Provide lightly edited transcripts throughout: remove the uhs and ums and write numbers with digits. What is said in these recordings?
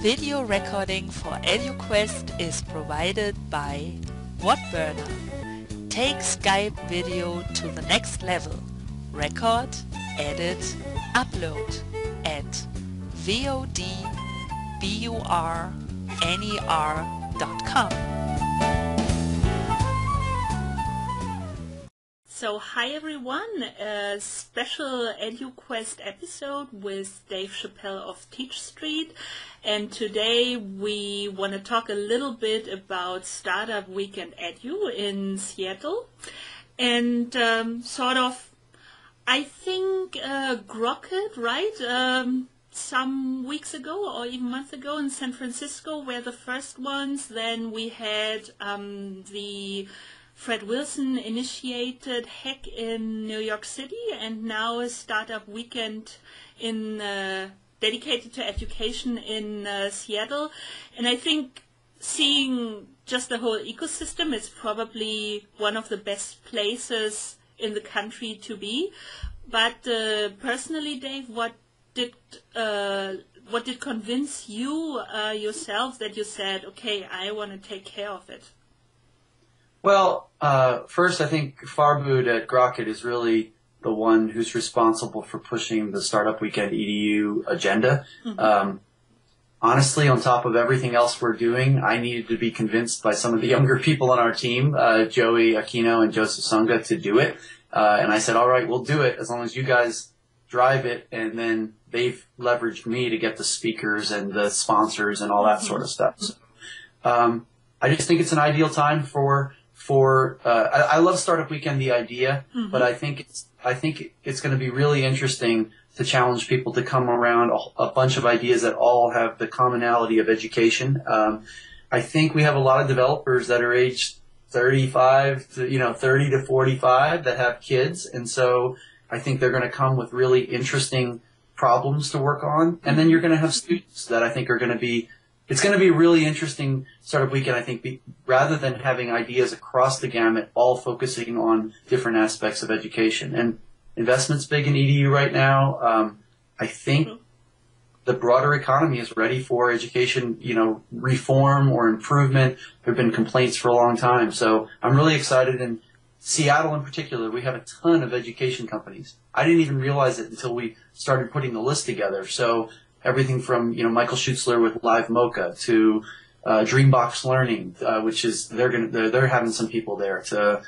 Video recording for EDUKWEST is provided by Whatburner. Take Skype video to the next level. Record, edit, upload at vodburner.com. So hi everyone, a special EDUKWEST episode with Dave Schappell of Teach Street, and today we want to talk a little bit about Startup Weekend Edu in Seattle, and I think Grocket, right? Some weeks ago or even months ago in San Francisco were the first ones. Then we had the Fred Wilson initiated hack in New York City, and now a Startup Weekend in dedicated to education in Seattle. And I think seeing just the whole ecosystem is probably one of the best places in the country to be. But personally, Dave, what did convince you yourself that you said, okay, I want to take care of it? Well, first, I think Farbud at Grocket is really the one who's responsible for pushing the Startup Weekend EDU agenda. Mm-hmm. Honestly, on top of everything else we're doing, I needed to be convinced by some of the younger people on our team, Joey Aquino and Joseph Sunga, to do it. And I said, all right, we'll do it as long as you guys drive it. And then they've leveraged me to get the speakers and the sponsors and all that sort of stuff. So, I just think it's an ideal time for I love Startup Weekend, the idea, but I think it's going to be really interesting to challenge people to come around a bunch of ideas that all have the commonality of education. I think we have a lot of developers that are aged 35 to 30 to 45 that have kids, and so I think they're going to come with really interesting problems to work on, and then you're going to have students that I think are going to be. It's going to be a really interesting Startup Weekend, I think, rather than having ideas across the gamut, all focusing on different aspects of education. And investment's big in EDU right now. I think the broader economy is ready for education, reform or improvement. There have been complaints for a long time. So I'm really excited. In Seattle in particular, we have a ton of education companies. I didn't even realize it until we started putting the list together. So everything from, Michael Schutzler with Live Mocha to Dreambox Learning, which is they're having some people there, to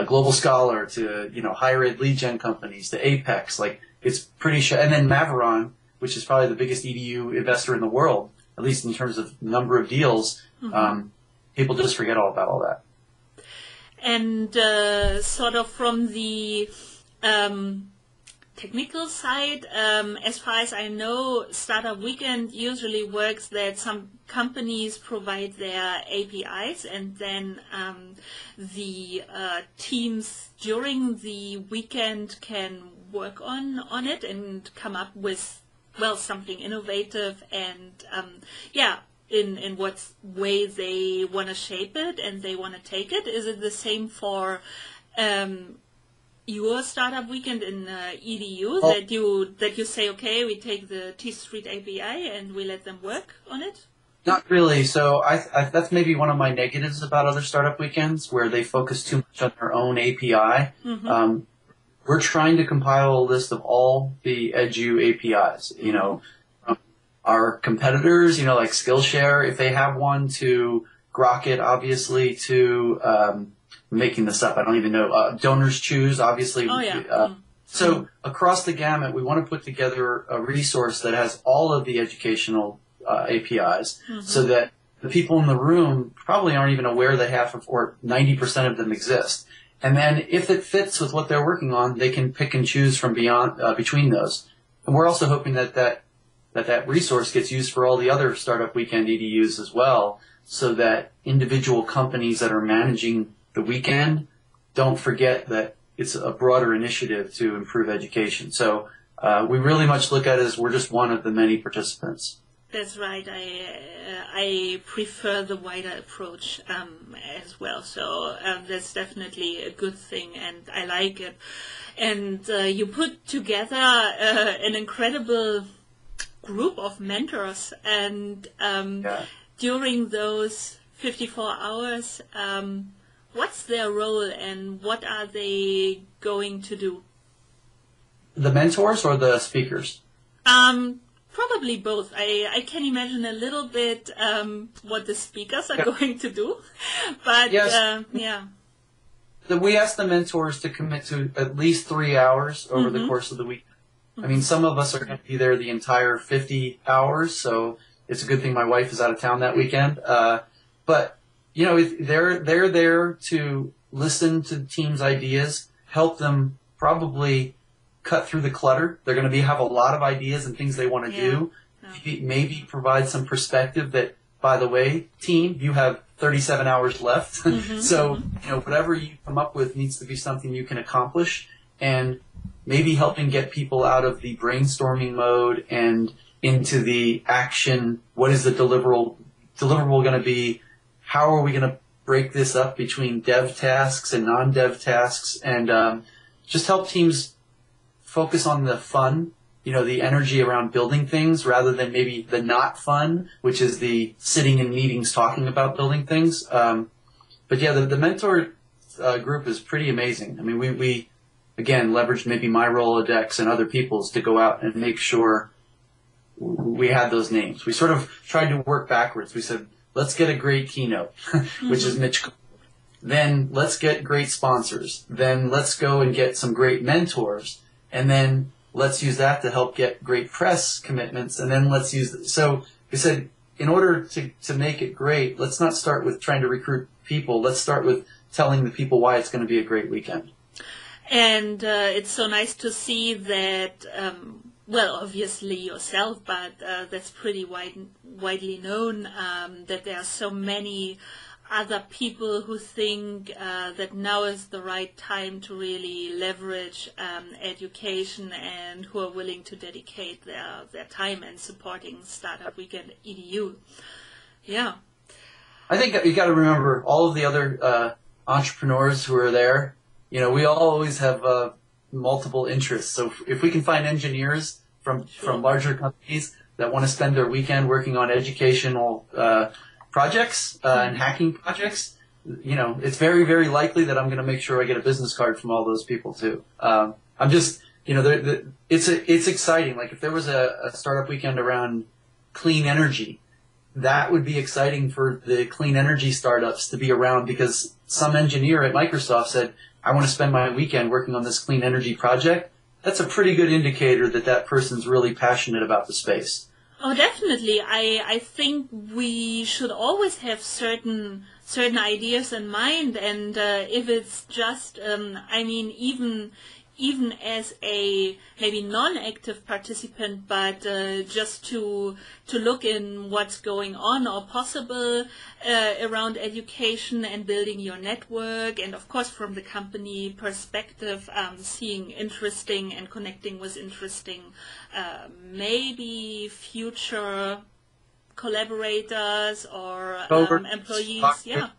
Global Scholar, to higher ed lead gen companies, to Apex. Like, it's pretty and then Maveron, which is probably the biggest EDU investor in the world, at least in terms of number of deals. People just forget all about all that. And sort of from the technical side, as far as I know, Startup Weekend usually works that some companies provide their APIs, and then the teams during the weekend can work on it and come up with, something innovative and, in what way they want to shape it and they want to take it. Is it the same for your Startup Weekend in EDU, that you say, okay, we take the T Street API and we let them work on it? Not really. So I that's maybe one of my negatives about other Startup Weekends, where they focus too much on their own API. We're trying to compile a list of all the Edu APIs. Our competitors, like Skillshare, if they have one, to Grocket, obviously, to making this up, I don't even know. Donors Choose, obviously. Oh, yeah. So across the gamut, we want to put together a resource that has all of the educational APIs, so that the people in the room probably aren't even aware that half of or 90% of them exist. And then if it fits with what they're working on, they can pick and choose from between those. And we're also hoping that resource gets used for all the other Startup Weekend EDUs as well, so that individual companies that are managing the weekend don't forget that it's a broader initiative to improve education. So we really much look at it as we're just one of the many participants. That's right. I prefer the wider approach as well. So that's definitely a good thing, and I like it. And you put together an incredible group of mentors, and during those 54 hours, what's their role and what are they going to do? The mentors or the speakers? Probably both. I can imagine a little bit what the speakers are going to do, but yes. yeah. We ask the mentors to commit to at least 3 hours over the course of the week. I mean, some of us are going to be there the entire 50 hours, so it's a good thing my wife is out of town that weekend. But, you know, they're there to listen to the team's ideas, help them probably cut through the clutter. They're going to have a lot of ideas and things they want to do. Maybe provide some perspective that, by the way, team, you have 37 hours left. So, you know, whatever you come up with needs to be something you can accomplish, and maybe helping get people out of the brainstorming mode and into the action. What is the deliverable going to be? How are we going to break this up between dev tasks and non-dev tasks? And just help teams focus on the fun, you know, the energy around building things rather than maybe the not fun, which is the sitting in meetings talking about building things. But yeah, the mentor group is pretty amazing. I mean, we again, leveraged maybe my Rolodex and other people's to go out and make sure we had those names. We sort of tried to work backwards. We said, let's get a great keynote, which is Mitch. Then let's get great sponsors. Then let's go and get some great mentors. And then let's use that to help get great press commitments. And then let's use, so we said, in order to make it great, let's not start with trying to recruit people. Let's start with telling the people why it's going to be a great weekend. And it's so nice to see that, well, obviously yourself, but that's pretty widely known, that there are so many other people who think that now is the right time to really leverage education and who are willing to dedicate their time and supporting Startup Weekend EDU. Yeah. I think you got to remember all of the other entrepreneurs who are there. You know, we all always have multiple interests. So if we can find engineers from larger companies that want to spend their weekend working on educational projects and hacking projects, you know, it's very, very likely that I'm going to make sure I get a business card from all those people too. I'm just, you know, it's exciting. Like if there was a startup weekend around clean energy, that would be exciting for the clean energy startups to be around, because some engineer at Microsoft said, I want to spend my weekend working on this clean energy project. That's a pretty good indicator that that person's really passionate about the space. Oh, definitely. I think we should always have certain ideas in mind, and if it's just, I mean, even as a maybe non-active participant, but just to look in what's going on or possible around education and building your network, and of course from the company perspective, seeing interesting and connecting with interesting maybe future collaborators or employees. Yeah,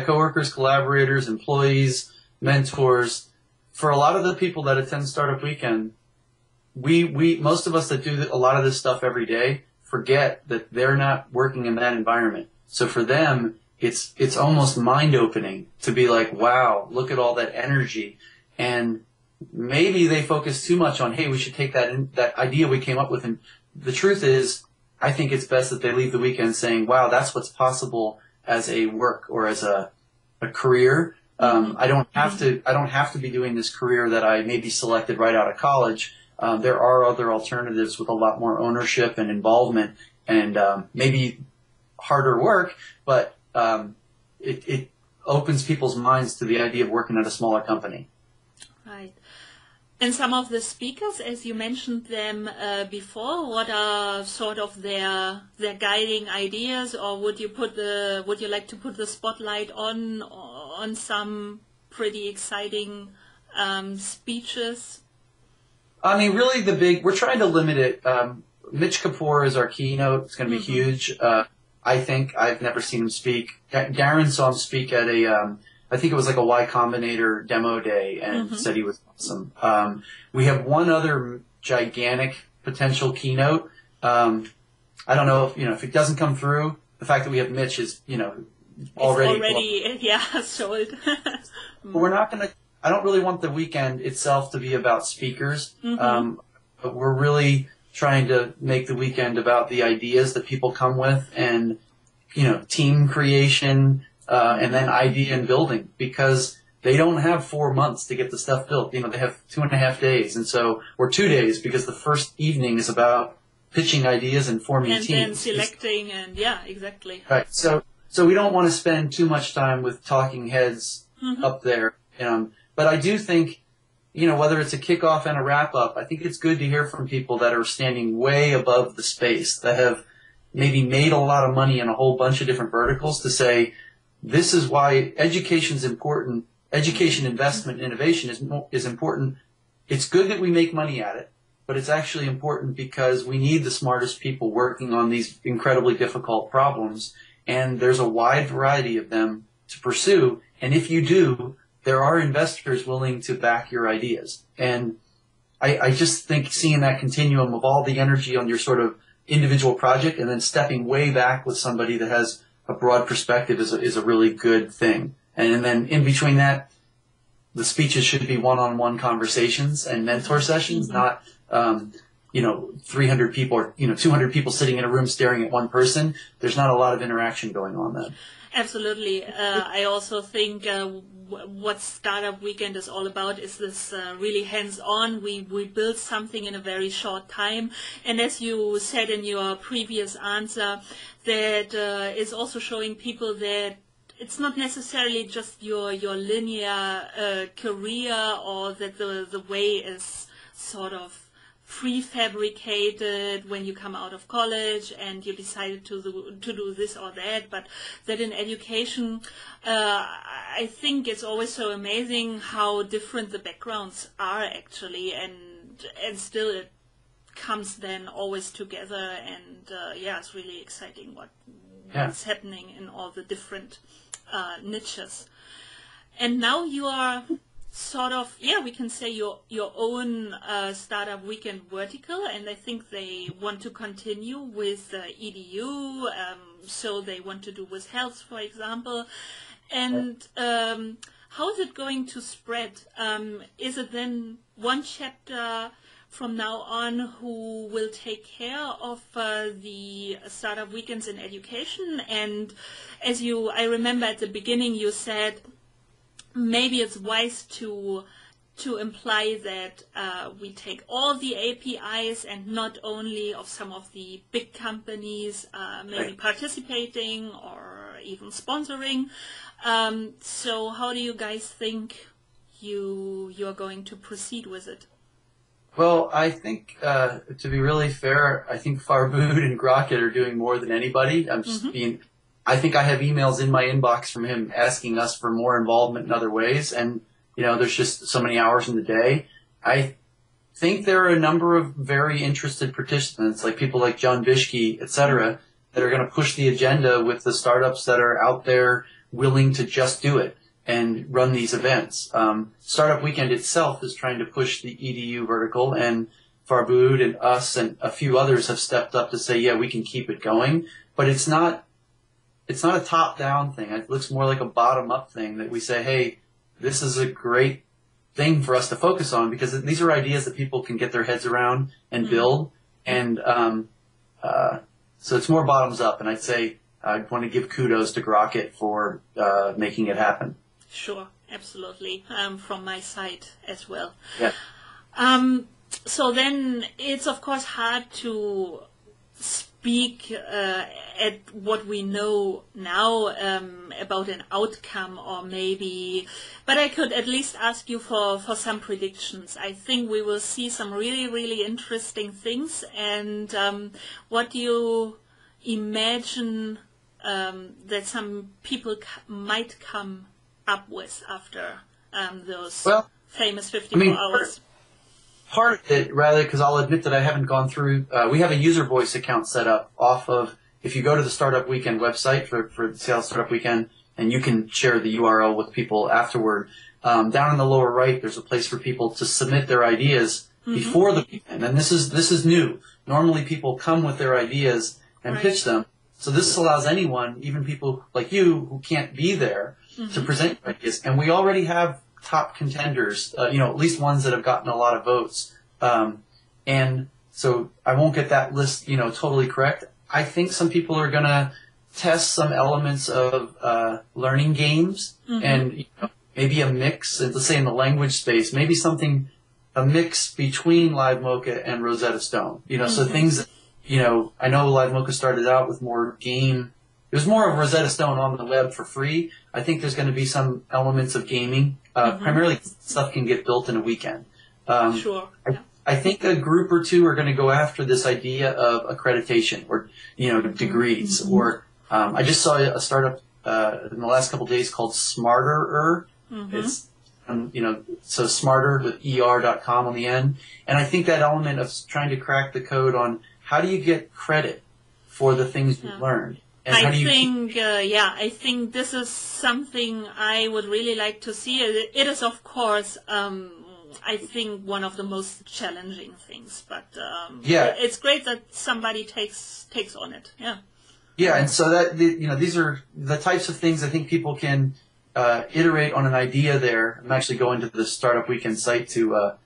coworkers, collaborators, employees, mentors. For a lot of the people that attend Startup Weekend, we most of us that do a lot of this stuff every day forget that they're not working in that environment. So for them, it's almost mind-opening to be like, wow, look at all that energy. And maybe they focus too much on, hey, we should take that idea we came up with. And the truth is, I think it's best that they leave the weekend saying, wow, that's what's possible as a work or as a career. I don't have to be doing this career that I maybe selected right out of college. There are other alternatives with a lot more ownership and involvement, and maybe harder work, but it opens people's minds to the idea of working at a smaller company. Right. And some of the speakers, as you mentioned them before, what are sort of their guiding ideas, or would you like to put the spotlight on some pretty exciting speeches? I mean, really we're trying to limit it. Mitch Kapoor is our keynote. It's going to be huge. I think I've never seen him speak. Darren saw him speak at I think it was like a Y Combinator demo day, and said he was awesome. We have one other gigantic potential keynote I don't know if, if it doesn't come through, the fact that we have Mitch is, already sold. But we're not going to, I don't really want the weekend itself to be about speakers. But we're really trying to make the weekend about the ideas that people come with and, team creation, and then idea and building, because they don't have 4 months to get the stuff built. They have 2.5 days. And so, or 2 days, because the first evening is about pitching ideas and forming teams. And then selecting exactly. Right. So we don't want to spend too much time with talking heads up there. But I do think, whether it's a kickoff and a wrap up, I think it's good to hear from people that are standing way above the space, that have maybe made a lot of money in a whole bunch of different verticals, to say, this is why education's important. Education, investment, innovation is important. It's good that we make money at it, but it's actually important because we need the smartest people working on these incredibly difficult problems, and there's a wide variety of them to pursue. And if you do, there are investors willing to back your ideas. And I just think seeing that continuum of all the energy on your sort of individual project and then stepping way back with somebody that has a broad perspective is a really good thing. And then in between that, the speeches should be one-on-one conversations and mentor sessions, not 300 people or 200 people sitting in a room staring at one person. There's not a lot of interaction going on then. Absolutely. I also think what Startup Weekend is all about is this really hands-on. We build something in a very short time. And as you said in your previous answer, that is also showing people that it's not necessarily just your linear career, or that the way is sort of prefabricated when you come out of college and you decided to do this or that, but that in education, I think it's always so amazing how different the backgrounds are actually, and still it comes then always together, and it's really exciting what's happening in all the different niches. And now you are sort of, we can say your own Startup Weekend vertical, and I think they want to continue with EDU, so they want to do with health, for example. And how is it going to spread? Is it then one chapter from now on who will take care of the Startup Weekends in education? And as I remember at the beginning, you said maybe it's wise to imply that we take all the APIs and not only of some of the big companies maybe participating or even sponsoring. So how do you guys think you're going to proceed with it? Well, I think, to be really fair, I think Farbood and Grocket are doing more than anybody. I think I have emails in my inbox from him asking us for more involvement in other ways. And, there's just so many hours in the day. I think there are a number of very interested participants, like people like John Bishke, et cetera, that are going to push the agenda with the startups that are out there willing to just do it and run these events. Startup Weekend itself is trying to push the EDU vertical, and Farbood and us and a few others have stepped up to say, we can keep it going. But it's not a top-down thing. It looks more like a bottom-up thing that we say, hey, this is a great thing for us to focus on, because these are ideas that people can get their heads around and build. And so it's more bottoms-up. And I'd say I want to give kudos to Grocket for making it happen. Sure, absolutely. From my side as well. Yeah. So then it's, of course, hard to speak at what we know now about an outcome, or maybe, but I could at least ask you for some predictions. I think we will see some really, really interesting things. And what do you imagine that some people might come up with after those famous 54 hours? Part of it, rather, because I'll admit that I haven't gone through, we have a user voice account set up off of, if you go to the Startup Weekend website for the Seattle Startup Weekend, and you can share the URL with people afterward, down in the lower right, there's a place for people to submit their ideas before the weekend. And this is new. normally people come with their ideas and pitch them. So this allows anyone, even people like you who can't be there, to present your ideas. And we already have top contenders, at least ones that have gotten a lot of votes. And so I won't get that list, totally correct. I think some people are going to test some elements of learning games and maybe a mix, let's say in the language space, maybe a mix between Live Mocha and Rosetta Stone. So things that, I know Live Mocha started out with more game. It was more of Rosetta Stone on the web for free. I think there's going to be some elements of gaming. Primarily stuff can get built in a weekend. Sure. I think a group or two are going to go after this idea of accreditation or, degrees. Or I just saw a startup in the last couple of days called Smarterer. It's, so smarter with er.com on the end. And I think that element of trying to crack the code on how do you get credit for the things you've learned. And I think this is something I would really like to see. It is, of course, I think one of the most challenging things, but it's great that somebody takes on it. Yeah, and so that these are the types of things I think people can iterate on an idea. There, I'm actually going to the Startup Weekend site to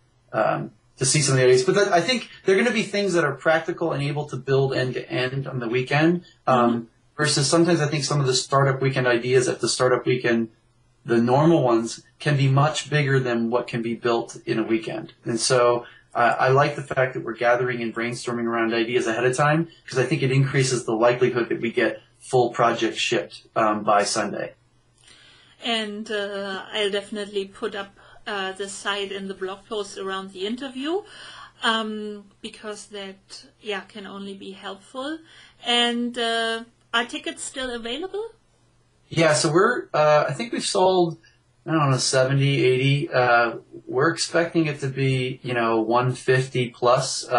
see some of the ideas. But I think they're going to be things that are practical and able to build end to end on the weekend. Versus sometimes I think some of the Startup Weekend ideas at the Startup Weekend, the normal ones, can be much bigger than what can be built in a weekend. And so I like the fact that we're gathering and brainstorming around ideas ahead of time because I think it increases the likelihood that we get full projects shipped by Sunday. And I'll definitely put up the site in the blog post around the interview because that can only be helpful. And are tickets still available? Yeah, so I think we've sold, 70, 80. We're expecting it to be, 150 plus,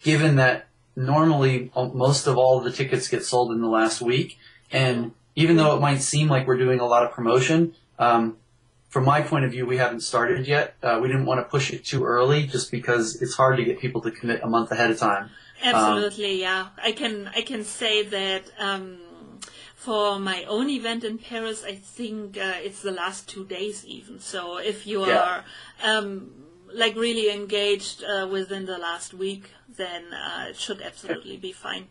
given that normally most of all of the tickets get sold in the last week. And even though it might seem like we're doing a lot of promotion, from my point of view, we haven't started yet. We didn't want to push it too early just because it's hard to get people to commit a month ahead of time. Absolutely, I can say that for my own event in Paris, I think it's the last 2 days even. So if you are really engaged within the last week, then it should absolutely be fine.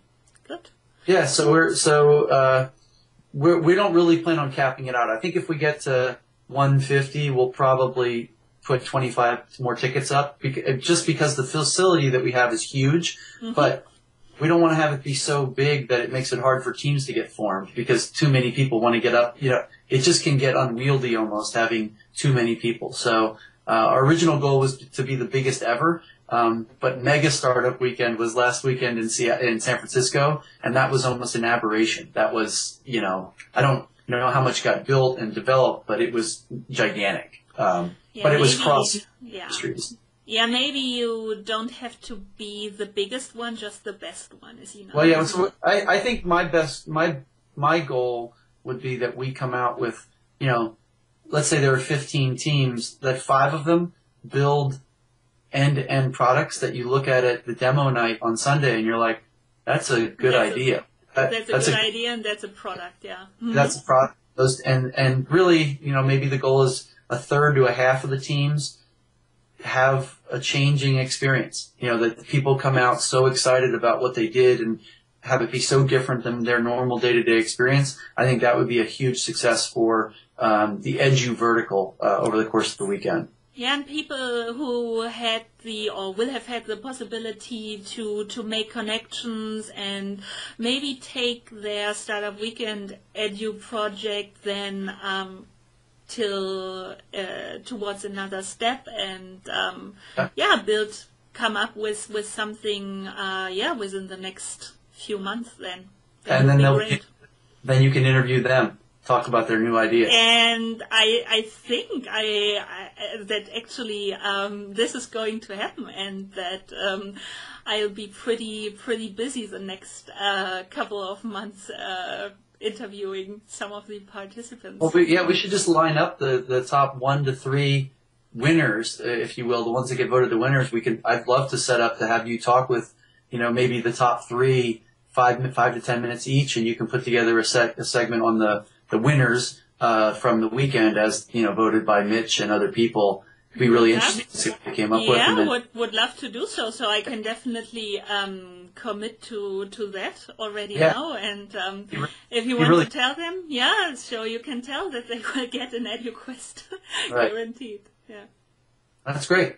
Good. Yeah. So we don't really plan on capping it out. I think if we get to 150, we'll probably put 25 more tickets up just because the facility that we have is huge, but we don't want to have it be so big that it makes it hard for teams to get formed because too many people want to get up. It just can get unwieldy almost having too many people. So our original goal was to be the biggest ever, but Mega Startup Weekend was last weekend in San Francisco, and that was almost an aberration. That was, I don't know how much got built and developed, but it was gigantic. But it was cross industries. Yeah, maybe you don't have to be the biggest one, just the best one, as you know. Well, yeah. So I think my goal would be that we come out with, let's say there are 15 teams, that 5 of them build end-to-end products that you look at the demo night on Sunday, and you're like, that's a good idea. That's a good idea, and that's a product. Yeah. That's a product. And really, maybe the goal is a third to a half of the teams have a changing experience. That people come out so excited about what they did and have it be so different than their normal day-to-day experience. I think that would be a huge success for the EDU vertical over the course of the weekend. Yeah, and people who had will have had the possibility to make connections and maybe take their Startup Weekend EDU project then towards another step and come up with something within the next few months then. And then you can interview them, talk about their new idea. And I think that actually this is going to happen, and that I'll be pretty busy the next couple of months interviewing some of the participants. Well, we should just line up the top 1 to 3 winners, if you will, the ones that get voted the winners. I'd love to set up to have you talk with maybe the top three, 5 to 10 minutes each, and you can put together a segment on the winners from the weekend as voted by Mitch and other people. It'd be really interesting to see what they came up with. Yeah, would love to do so. So I can definitely commit to that already now. And if you want to tell them, so you can tell that they will get an EDUKWEST guaranteed. Yeah, that's great.